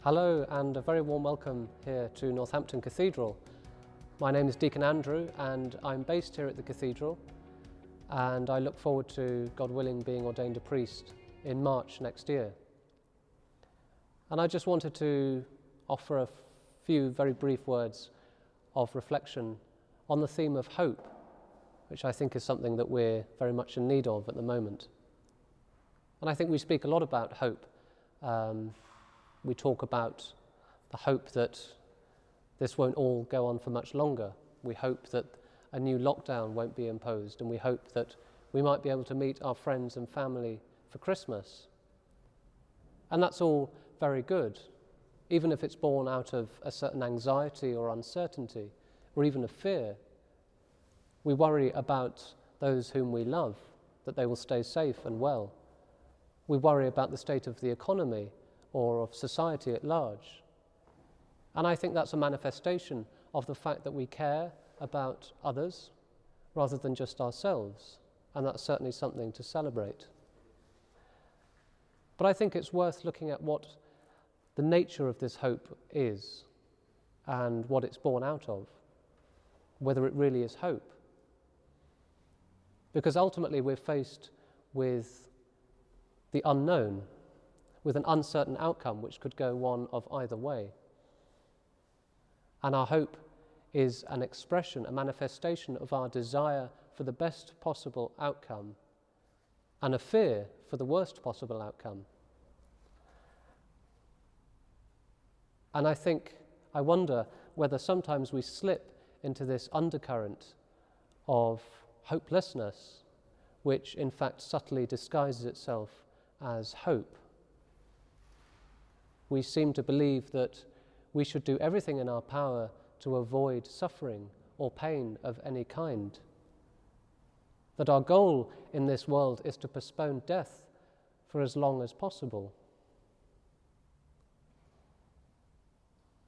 Hello and a very warm welcome here to Northampton Cathedral. My name is Deacon Andrew and I'm based here at the Cathedral, and I look forward to, God willing, being ordained a priest in March next year. And I just wanted to offer a few very brief words of reflection on the theme of hope, which I think is something that we're very much in need of at the moment. And I think we speak a lot about hope. We talk about the hope that this won't all go on for much longer. We hope that a new lockdown won't be imposed, and we hope that we might be able to meet our friends and family for Christmas. And that's all very good, even if it's born out of a certain anxiety or uncertainty, or even a fear. We worry about those whom we love, that they will stay safe and well. We worry about the state of the economy or of society at large. And I think that's a manifestation of the fact that we care about others rather than just ourselves, and that's certainly something to celebrate. But I think it's worth looking at what the nature of this hope is and what it's born out of, whether it really is hope. Because ultimately we're faced with the unknown, with an uncertain outcome which could go one of either way. And our hope is an expression, a manifestation of our desire for the best possible outcome and a fear for the worst possible outcome. And I wonder whether sometimes we slip into this undercurrent of hopelessness, which in fact subtly disguises itself as hope. We seem to believe that we should do everything in our power to avoid suffering or pain of any kind. That our goal in this world is to postpone death for as long as possible.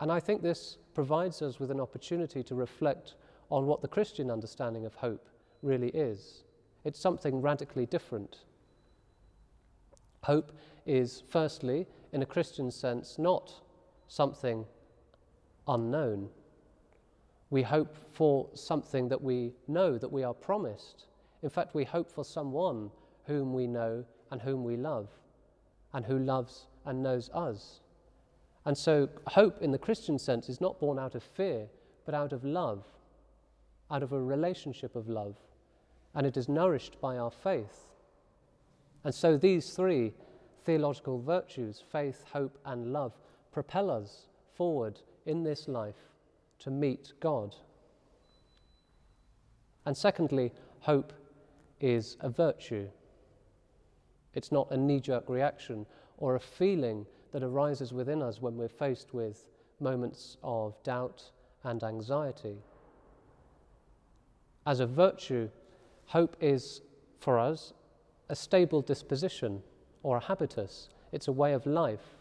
And I think this provides us with an opportunity to reflect on what the Christian understanding of hope really is. It's something radically different. Hope is, firstly, in a Christian sense, not something unknown. We hope for something that we know, that we are promised. In fact, we hope for someone whom we know and whom we love, and who loves and knows us. And so hope in the Christian sense is not born out of fear, but out of love, out of a relationship of love, and it is nourished by our faith. And so these three theological virtues, faith, hope, and love, propel us forward in this life to meet God. And secondly, hope is a virtue. It's not a knee-jerk reaction or a feeling that arises within us when we're faced with moments of doubt and anxiety. As a virtue, hope is, for us, a stable disposition or a habitus. It's a way of life.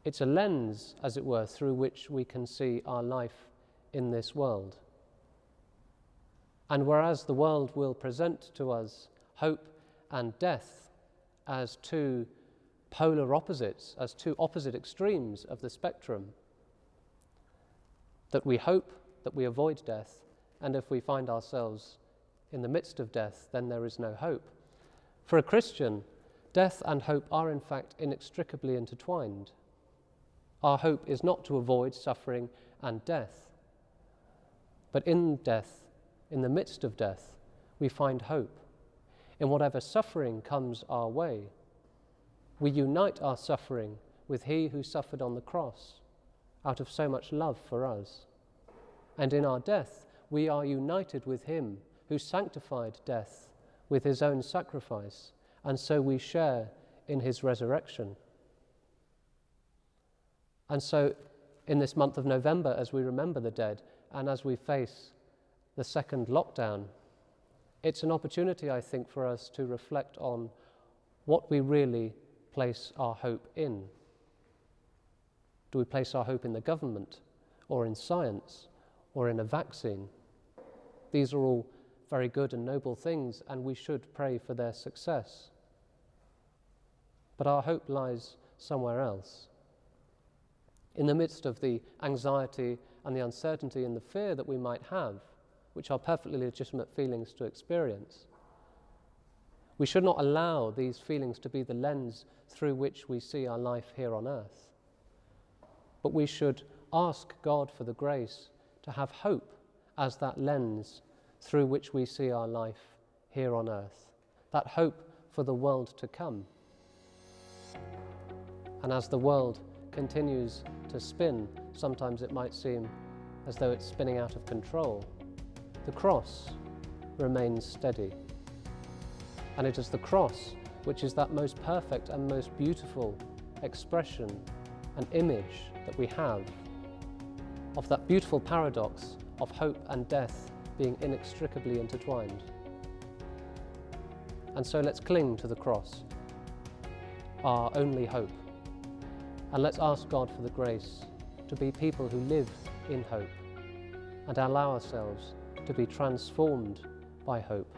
It's a lens, as it were, through which we can see our life in this world. And whereas the world will present to us hope and death as two polar opposites, as two opposite extremes of the spectrum, that we hope that we avoid death, and if we find ourselves in the midst of death, then there is no hope. For a Christian, death and hope are in fact inextricably intertwined. Our hope is not to avoid suffering and death, but in death, in the midst of death, we find hope. In whatever suffering comes our way, we unite our suffering with He who suffered on the cross out of so much love for us. And in our death, we are united with Him who sanctified death with His own sacrifice, and so we share in His resurrection. And so in this month of November, as we remember the dead and as we face the second lockdown, it's an opportunity, I think, for us to reflect on what we really place our hope in. Do we place our hope in the government, or in science, or in a vaccine? These are all very good and noble things, and we should pray for their success. But our hope lies somewhere else. In the midst of the anxiety and the uncertainty and the fear that we might have, which are perfectly legitimate feelings to experience, we should not allow these feelings to be the lens through which we see our life here on earth. But we should ask God for the grace to have hope as that lens through which we see our life here on earth, that hope for the world to come. And as the world continues to spin, sometimes it might seem as though it's spinning out of control, the cross remains steady. And it is the cross which is that most perfect and most beautiful expression and image that we have of that beautiful paradox of hope and death being inextricably intertwined. And so let's cling to the cross, our only hope. And let's ask God for the grace to be people who live in hope and allow ourselves to be transformed by hope.